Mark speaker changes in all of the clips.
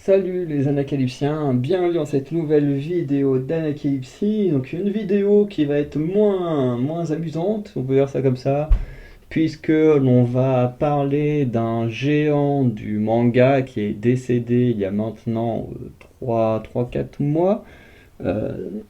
Speaker 1: Salut les Anacalypsiens, bienvenue dans cette nouvelle vidéo d'Anacalypsie. Donc une vidéo qui va être moins amusante, on peut dire ça comme ça, puisque l'on va parler d'un géant du manga qui est décédé il y a maintenant 3-4 mois. euh,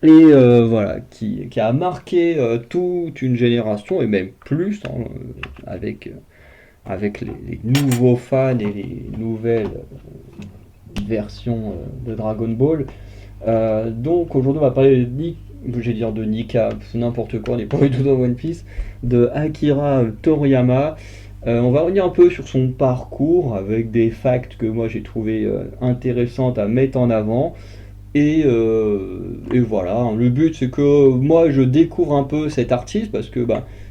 Speaker 1: voilà, qui a marqué toute une génération, et même plus, hein, avec les nouveaux fans et les nouvelles version de Dragon Ball. Donc aujourd'hui on va parler je vais dire de Nika, n'importe quoi, on n'est pas du tout dans One Piece, de Akira Toriyama. On va revenir un peu sur son parcours avec des facts que moi j'ai trouvé intéressantes à mettre en avant. Et voilà, hein. Le but c'est que moi je découvre un peu cet artiste parce que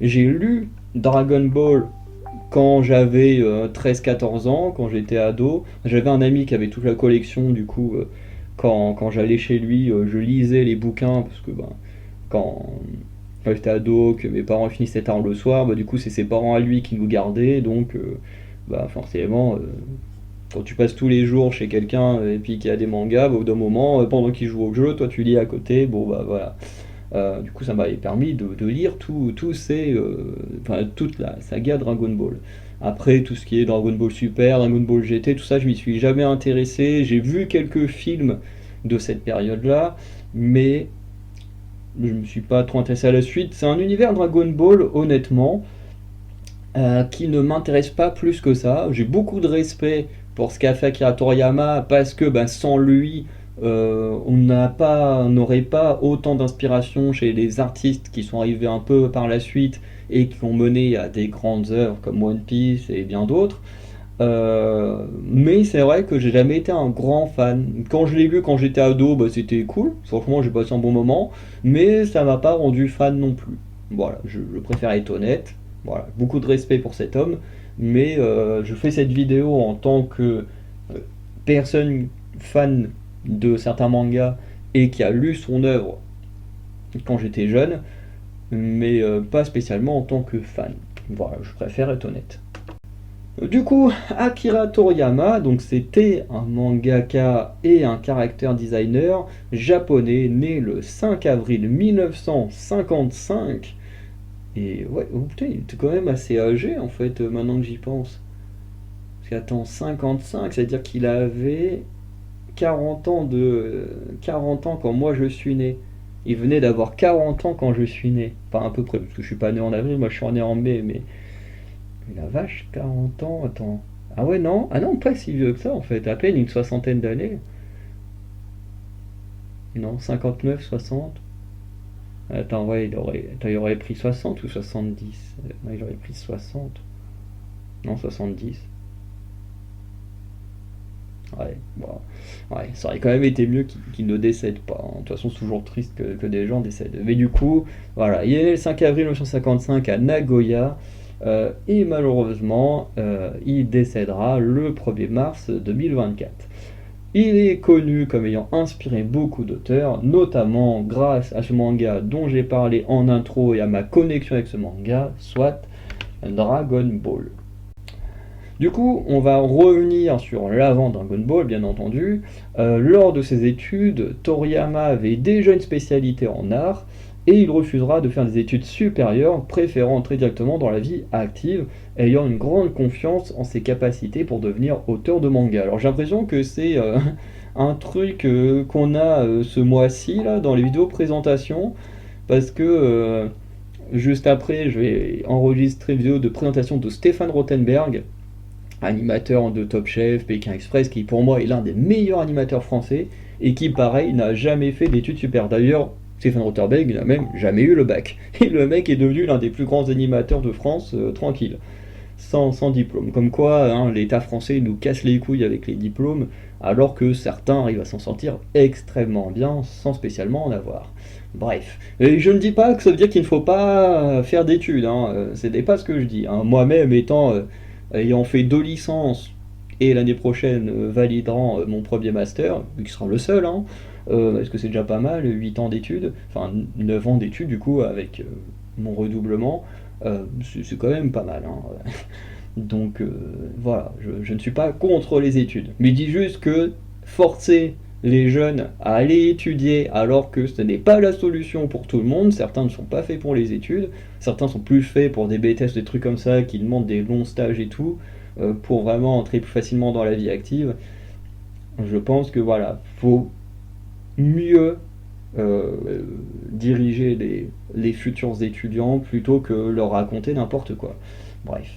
Speaker 1: j'ai lu Dragon Ball quand j'avais 13-14 ans, quand j'étais ado. J'avais un ami qui avait toute la collection, du coup, quand j'allais chez lui, je lisais les bouquins, parce que quand, quand j'étais ado, que mes parents finissaient tard le soir, du coup c'est ses parents à lui qui nous gardaient, donc forcément, quand tu passes tous les jours chez quelqu'un et puis qu'il y a des mangas, au bout d'un moment, pendant qu'il joue au jeu, toi tu lis à côté, bon bah voilà. Du coup, ça m'avait permis de lire toute la saga Dragon Ball. Après, tout ce qui est Dragon Ball Super, Dragon Ball GT, tout ça, je m'y suis jamais intéressé. J'ai vu quelques films de cette période-là, mais je me suis pas trop intéressé à la suite. C'est un univers Dragon Ball, honnêtement, qui ne m'intéresse pas plus que ça. J'ai beaucoup de respect pour ce qu'a fait Akira Toriyama parce que sans lui, on n'aurait pas autant d'inspiration chez les artistes qui sont arrivés un peu par la suite et qui ont mené à des grandes œuvres comme One Piece et bien d'autres. Mais c'est vrai que j'ai jamais été un grand fan. Quand je l'ai vu quand j'étais ado, c'était cool. Franchement, j'ai passé un bon moment, mais ça m'a pas rendu fan non plus. Voilà, je préfère être honnête. Voilà, beaucoup de respect pour cet homme, mais je fais cette vidéo en tant que personne fan de certains mangas et qui a lu son œuvre quand j'étais jeune, mais pas spécialement en tant que fan. Voilà, je préfère être honnête. Du coup, Akira Toriyama, donc c'était un mangaka et un character designer japonais né le 5 avril 1955. Et ouais, oh putain, il était quand même assez âgé en fait, maintenant que j'y pense. Parce qu'attends, 55, c'est-à-dire qu'il avait 40 ans quand moi je suis né. Il venait d'avoir 40 ans quand je suis né. Enfin, à peu près, parce que je suis pas né en avril, moi je suis né en mai, mais la vache, 40 ans, attends. Ah ouais, non, ah non, pas si vieux que ça en fait, à peine une soixantaine d'années. Non, 59, 60. Attends, ouais, il aurait pris 60 ou 70. Non, il aurait pris 60. Non, 70. Ouais, bon. Ouais, ça aurait quand même été mieux qu'il ne décède pas, hein. De toute façon, c'est toujours triste que des gens décèdent. Mais du coup, voilà, il est né le 5 avril 1955 à Nagoya, et malheureusement, il décédera le 1er mars 2024. Il est connu comme ayant inspiré beaucoup d'auteurs, notamment grâce à ce manga dont j'ai parlé en intro et à ma connexion avec ce manga, soit Dragon Ball. Du coup, on va revenir sur l'avant Dragon Ball, bien entendu. Lors de ses études, Toriyama avait déjà une spécialité en art et il refusera de faire des études supérieures, préférant entrer directement dans la vie active, ayant une grande confiance en ses capacités pour devenir auteur de manga. Alors j'ai l'impression que c'est un truc qu'on a ce mois-ci là dans les vidéos présentations, parce que juste après, je vais enregistrer une vidéo de présentation de Stéphane Rothenberg, animateur de Top Chef, Pékin Express, qui pour moi est l'un des meilleurs animateurs français et qui, pareil, n'a jamais fait d'études supérieures. D'ailleurs, Stéphane Rothenberg n'a même jamais eu le bac. Et le mec est devenu l'un des plus grands animateurs de France, tranquille, sans diplôme. Comme quoi, hein, l'État français nous casse les couilles avec les diplômes, alors que certains arrivent à s'en sortir extrêmement bien sans spécialement en avoir. Bref, et je ne dis pas que ça veut dire qu'il ne faut pas faire d'études, hein, ce n'est pas ce que je dis, hein. Moi-même ayant fait 2 licences et l'année prochaine validant mon premier master, qui sera le seul, hein, parce que c'est déjà pas mal, 8 ans d'études, enfin 9 ans d'études du coup avec mon redoublement, c'est quand même pas mal, hein. Donc voilà, je ne suis pas contre les études. Mais je dis juste que forcer les jeunes à aller étudier alors que ce n'est pas la solution pour tout le monde, certains ne sont pas faits pour les études, certains sont plus faits pour des BTS, des trucs comme ça, qui demandent des longs stages et tout, pour vraiment entrer plus facilement dans la vie active. Je pense que voilà, faut mieux diriger les futurs étudiants plutôt que leur raconter n'importe quoi. Bref.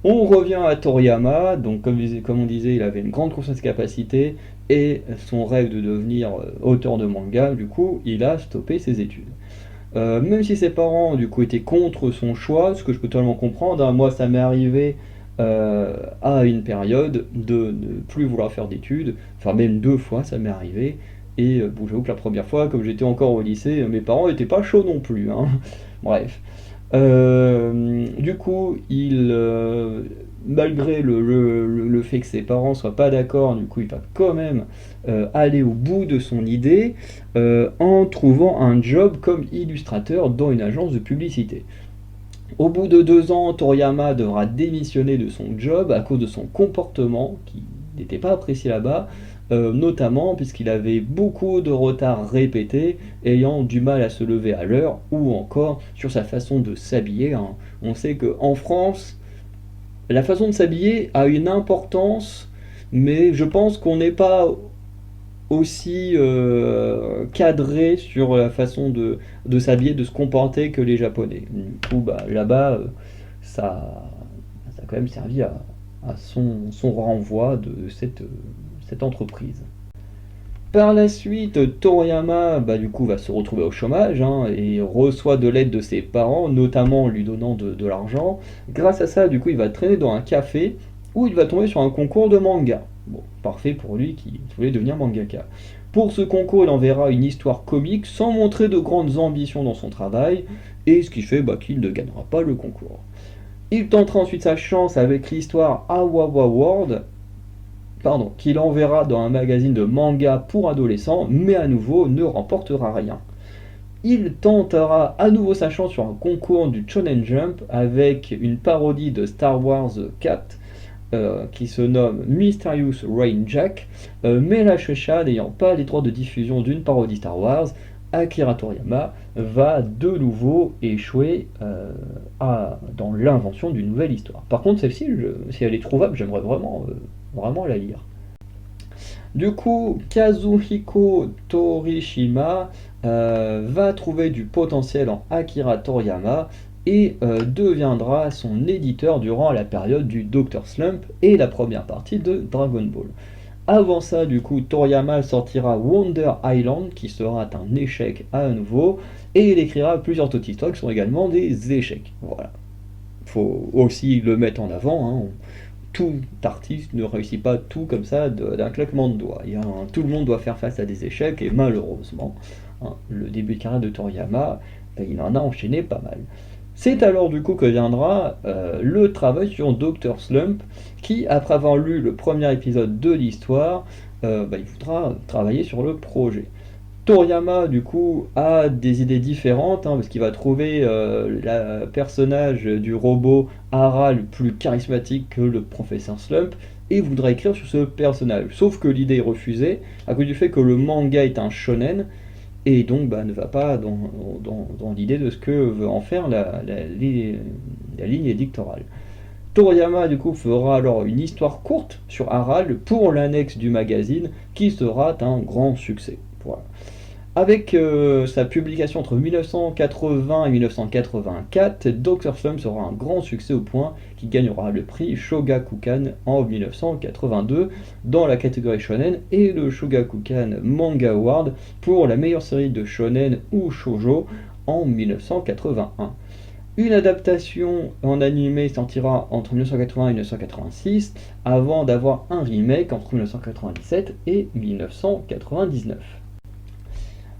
Speaker 1: On revient à Toriyama, donc comme on disait, il avait une grande conscience de capacité et son rêve de devenir auteur de manga, du coup, il a stoppé ses études. Même si ses parents, du coup, étaient contre son choix, ce que je peux totalement comprendre, hein, moi ça m'est arrivé à une période de ne plus vouloir faire d'études, enfin même 2 fois ça m'est arrivé, et bon, j'avoue que la première fois, comme j'étais encore au lycée, mes parents n'étaient pas chauds non plus, hein. Bref. Du coup, malgré le fait que ses parents soient pas d'accord, du coup, il va quand même aller au bout de son idée en trouvant un job comme illustrateur dans une agence de publicité. Au bout de 2 ans, Toriyama devra démissionner de son job à cause de son comportement qui n'était pas apprécié là-bas, notamment puisqu'il avait beaucoup de retards répétés, ayant du mal à se lever à l'heure, ou encore sur sa façon de s'habiller, hein. On sait qu'en France, la façon de s'habiller a une importance, mais je pense qu'on n'est pas aussi cadré sur la façon de s'habiller, de se comporter que les Japonais. Du coup, bah, là-bas, ça a quand même servi à son renvoi de cette entreprise. Par la suite, Toriyama bah, du coup, va se retrouver au chômage hein, et reçoit de l'aide de ses parents, notamment en lui donnant de l'argent. Grâce à ça, du coup, il va traîner dans un café où il va tomber sur un concours de manga. Bon, parfait pour lui qui voulait devenir mangaka. Pour ce concours, il enverra une histoire comique sans montrer de grandes ambitions dans son travail, et ce qui fait bah, qu'il ne gagnera pas le concours. Il tentera ensuite sa chance avec l'histoire Awawa World, qu'il enverra dans un magazine de manga pour adolescents, mais à nouveau ne remportera rien. Il tentera à nouveau sa chance sur un concours du Shonen Jump avec une parodie de Star Wars 4 qui se nomme Mysterious Rain Jack, mais la Shueisha n'ayant pas les droits de diffusion d'une parodie Star Wars, Akira Toriyama va de nouveau échouer dans l'invention d'une nouvelle histoire. Par contre, celle-ci, si elle est trouvable, j'aimerais vraiment la lire. Du coup, Kazuhiko Torishima va trouver du potentiel en Akira Toriyama et deviendra son éditeur durant la période du Dr. Slump et la première partie de Dragon Ball. Avant ça, du coup, Toriyama sortira Wonder Island, qui sera un échec à nouveau, et il écrira plusieurs autres histoires qui sont également des échecs. Voilà. Faut aussi le mettre en avant, hein. Tout artiste ne réussit pas tout comme ça d'un claquement de doigts. Tout le monde doit faire face à des échecs, et malheureusement, hein, le début de carrière de Toriyama, il en a enchaîné pas mal. C'est alors du coup que viendra le travail sur Dr. Slump, qui, après avoir lu le premier épisode de l'histoire, il voudra travailler sur le projet. Toriyama, du coup, a des idées différentes, hein, parce qu'il va trouver le personnage du robot Aral plus charismatique que le professeur Slump, et voudra écrire sur ce personnage. Sauf que l'idée est refusée, à cause du fait que le manga est un shonen, et donc ne va pas dans l'idée de ce que veut en faire la ligne édictorale. Toriyama du coup fera alors une histoire courte sur Aral pour l'annexe du magazine qui sera un grand succès. Voilà. Avec sa publication entre 1980 et 1984, Dr. Slump sera un grand succès au point qu'il gagnera le prix Shogakukan en 1982 dans la catégorie shonen et le Shogakukan Manga Award pour la meilleure série de shonen ou shoujo en 1981. Une adaptation en animé sortira entre 1980 et 1986 avant d'avoir un remake entre 1997 et 1999.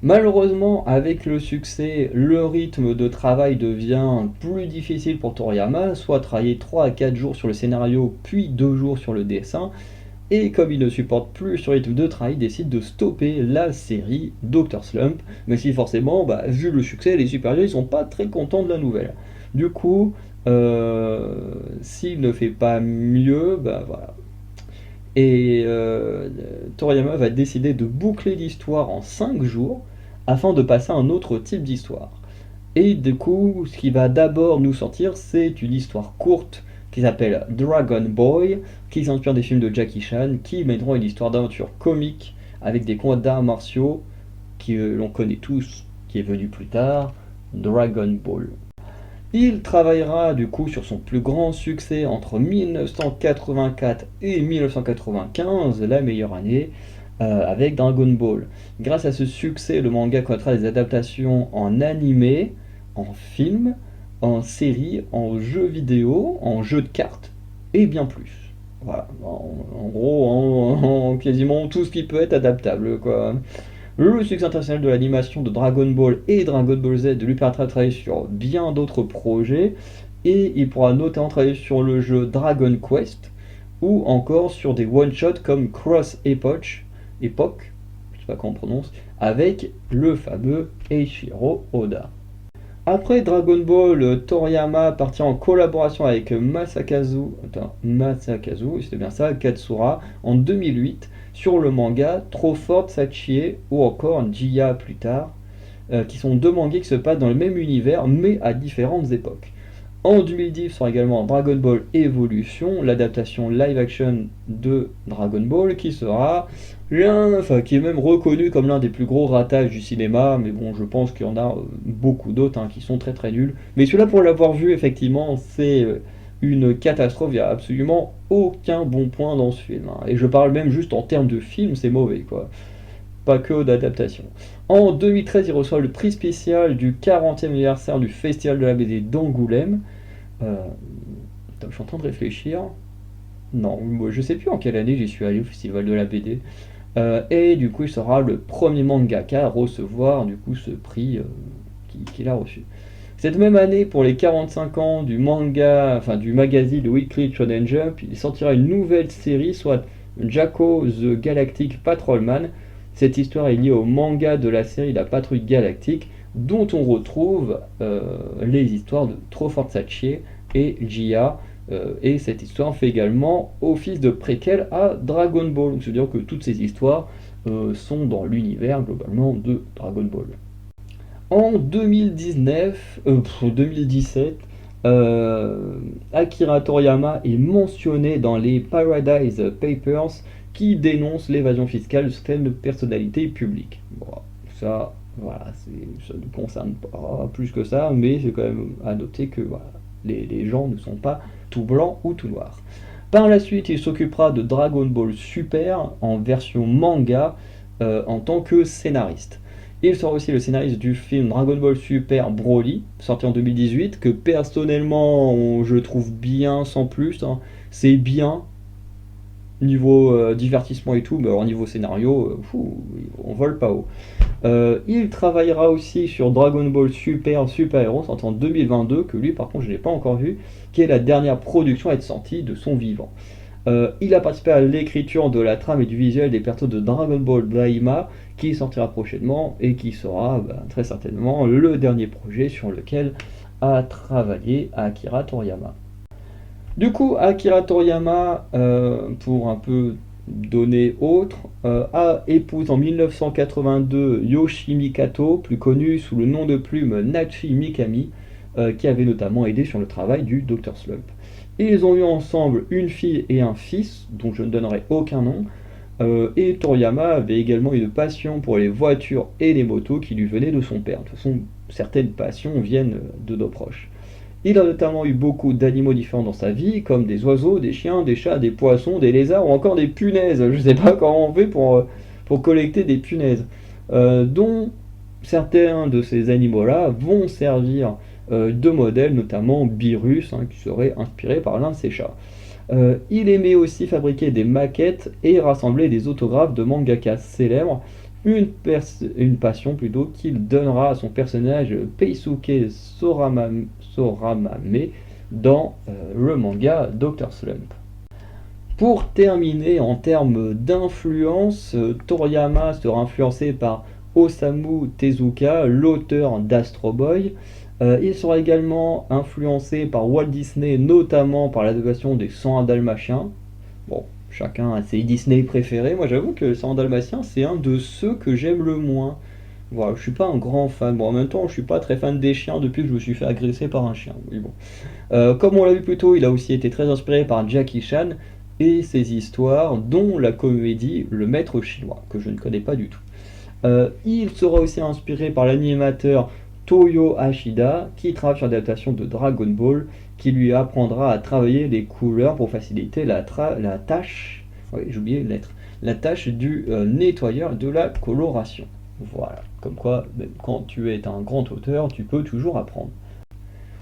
Speaker 1: Malheureusement, avec le succès, le rythme de travail devient plus difficile pour Toriyama, soit travailler 3 à 4 jours sur le scénario, puis 2 jours sur le dessin, et comme il ne supporte plus ce rythme de travail, il décide de stopper la série Dr. Slump, mais si forcément, vu le succès, les supérieurs ils sont pas très contents de la nouvelle. Du coup, S'il ne fait pas mieux, bah voilà. Et Toriyama va décider de boucler l'histoire en 5 jours afin de passer à un autre type d'histoire. Et du coup, ce qui va d'abord nous sortir, c'est une histoire courte qui s'appelle Dragon Boy, qui s'inspire des films de Jackie Chan, qui mèneront une histoire d'aventure comique avec des combats d'arts martiaux que l'on connaît tous, qui est venu plus tard, Dragon Ball. Il travaillera du coup sur son plus grand succès entre 1984 et 1995, la meilleure année, avec Dragon Ball. Grâce à ce succès, le manga connaîtra des adaptations en animé, en film, en série, en jeu vidéo, en jeu de cartes et bien plus. Voilà, en gros, en quasiment tout ce qui peut être adaptable, quoi. Le succès international de l'animation de Dragon Ball et Dragon Ball Z lui permettra de travailler sur bien d'autres projets, et il pourra notamment travailler sur le jeu Dragon Quest ou encore sur des one-shots comme Cross Epoch, je sais pas comment on prononce, avec le fameux Eiichiro Oda. Après Dragon Ball, Toriyama partit en collaboration avec Masakazu, c'était bien ça, Katsura, en 2008, sur le manga Trop Forte Sachie ou encore Jiya plus tard, qui sont deux mangas qui se passent dans le même univers mais à différentes époques. En 2010 sort également Dragon Ball Evolution, l'adaptation live action de Dragon Ball qui sera qui est même reconnu comme l'un des plus gros ratages du cinéma, mais bon, je pense qu'il y en a beaucoup d'autres qui sont très très nuls. Mais celui-là, pour l'avoir vu, effectivement, c'est une catastrophe, il n'y a absolument aucun bon point dans ce film. Et je parle même juste en termes de film, c'est mauvais, quoi. Pas que d'adaptation. En 2013, il reçoit le prix spécial du 40e anniversaire du Festival de la BD d'Angoulême. Je suis en train de réfléchir. Non, moi, je sais plus en quelle année j'y suis allé au Festival de la BD. Et du coup, il sera le premier mangaka à recevoir du coup ce prix qu'il a reçu. Cette même année, pour les 45 ans du manga, enfin du magazine Weekly Shonen Jump, il sortira une nouvelle série, soit Jacko the Galactic Patrolman. Cette histoire est liée au manga de la série La Patrouille Galactique, dont on retrouve les histoires de Troforzachi et Jia. Et cette histoire fait également office de préquel à Dragon Ball. Donc c'est-à-dire que toutes ces histoires sont dans l'univers globalement de Dragon Ball. En 2017, Akira Toriyama est mentionné dans les Paradise Papers qui dénoncent l'évasion fiscale de certaines personnalités publiques. Bon, ça, voilà, ça ne concerne pas plus que ça, mais c'est quand même à noter que voilà, les gens ne sont pas tout blancs ou tout noirs. Par la suite, il s'occupera de Dragon Ball Super en version manga en tant que scénariste. Il sera aussi le scénariste du film Dragon Ball Super Broly, sorti en 2018, que personnellement je trouve bien sans plus. C'est bien, niveau divertissement et tout, mais alors niveau scénario, on vole pas haut. Il travaillera aussi sur Dragon Ball Super Super Hero, sorti en 2022, que lui par contre je n'ai pas encore vu, qui est la dernière production à être sortie de son vivant. Il a participé à l'écriture de la trame et du visuel des persos de Dragon Ball Daima, qui sortira prochainement et qui sera très certainement le dernier projet sur lequel a travaillé Akira Toriyama. Du coup, Akira Toriyama, pour un peu donner autre, épouse en 1982 Yoshimi Kato, plus connu sous le nom de plume Nachi Mikami, qui avait notamment aidé sur le travail du Dr Slump. Ils ont eu ensemble une fille et un fils, dont je ne donnerai aucun nom, et Toriyama avait également une passion pour les voitures et les motos qui lui venaient de son père. De toute façon, certaines passions viennent de nos proches. Il a notamment eu beaucoup d'animaux différents dans sa vie, comme des oiseaux, des chiens, des chats, des poissons, des lézards ou encore des punaises. Je ne sais pas comment on fait pour collecter des punaises, dont certains de ces animaux-là vont servir de modèle, notamment Beerus, qui serait inspiré par l'un de ses chats. Il aimait aussi fabriquer des maquettes et rassembler des autographes de mangaka célèbres, une passion plutôt qu'il donnera à son personnage Peisuke Soramame dans le manga Dr Slump. Pour terminer, en termes d'influence, Toriyama sera influencé par Osamu Tezuka, l'auteur d'Astro Boy. Il sera également influencé par Walt Disney, notamment par l'adaptation des 101 Dalmatiens. Bon, chacun a ses Disney préférés. Moi, j'avoue que 101 Dalmatiens, c'est un de ceux que j'aime le moins. Voilà, je suis pas un grand fan. Bon, en même temps, je suis pas très fan des chiens depuis que je me suis fait agresser par un chien. Oui, bon. Comme on l'a vu plus tôt, il a aussi été très inspiré par Jackie Chan et ses histoires, dont la comédie Le Maître Chinois, que je ne connais pas du tout. Il sera aussi inspiré par l'animateur Toyo Ashida, qui travaille sur l'adaptation de Dragon Ball, qui lui apprendra à travailler les couleurs pour faciliter la tâche, oui, j'ai oublié une lettre, la tâche du nettoyeur de la coloration. Voilà, comme quoi, même quand tu es un grand auteur, tu peux toujours apprendre.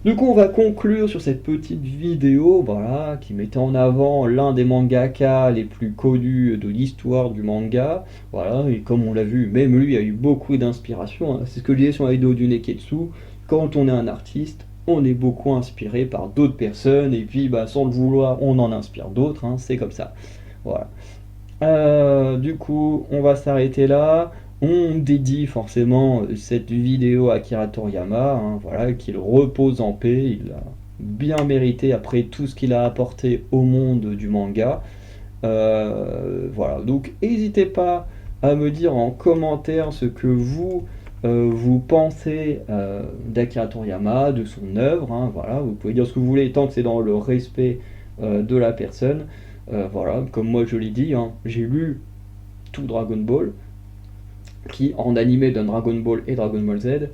Speaker 1: Du coup, on va conclure sur cette petite vidéo, voilà, qui mettait en avant l'un des mangaka les plus connus de l'histoire du manga. Voilà, et comme on l'a vu, même lui a eu beaucoup d'inspiration, hein. C'est ce que je disais sur la vidéo du Neketsu. Quand on est un artiste, on est beaucoup inspiré par d'autres personnes, et puis bah, sans le vouloir, on en inspire d'autres, hein, c'est comme ça. Voilà. Du coup, on va s'arrêter là. On dédie forcément cette vidéo à Akira Toriyama, hein, voilà, qu'il repose en paix. Il a bien mérité après tout ce qu'il a apporté au monde du manga. Voilà, donc n'hésitez pas à me dire en commentaire ce que vous pensez d'Akira Toriyama, de son œuvre, hein, voilà, vous pouvez dire ce que vous voulez tant que c'est dans le respect de la personne. Voilà, comme moi je l'ai dit, hein, j'ai lu tout Dragon Ball, qui en animé donne Dragon Ball et Dragon Ball Z,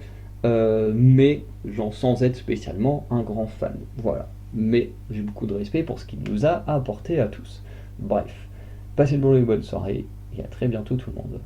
Speaker 1: mais genre sans être spécialement un grand fan. Voilà. Mais j'ai beaucoup de respect pour ce qu'il nous a apporté à tous. Bref, passez une bonne soirée et à très bientôt tout le monde.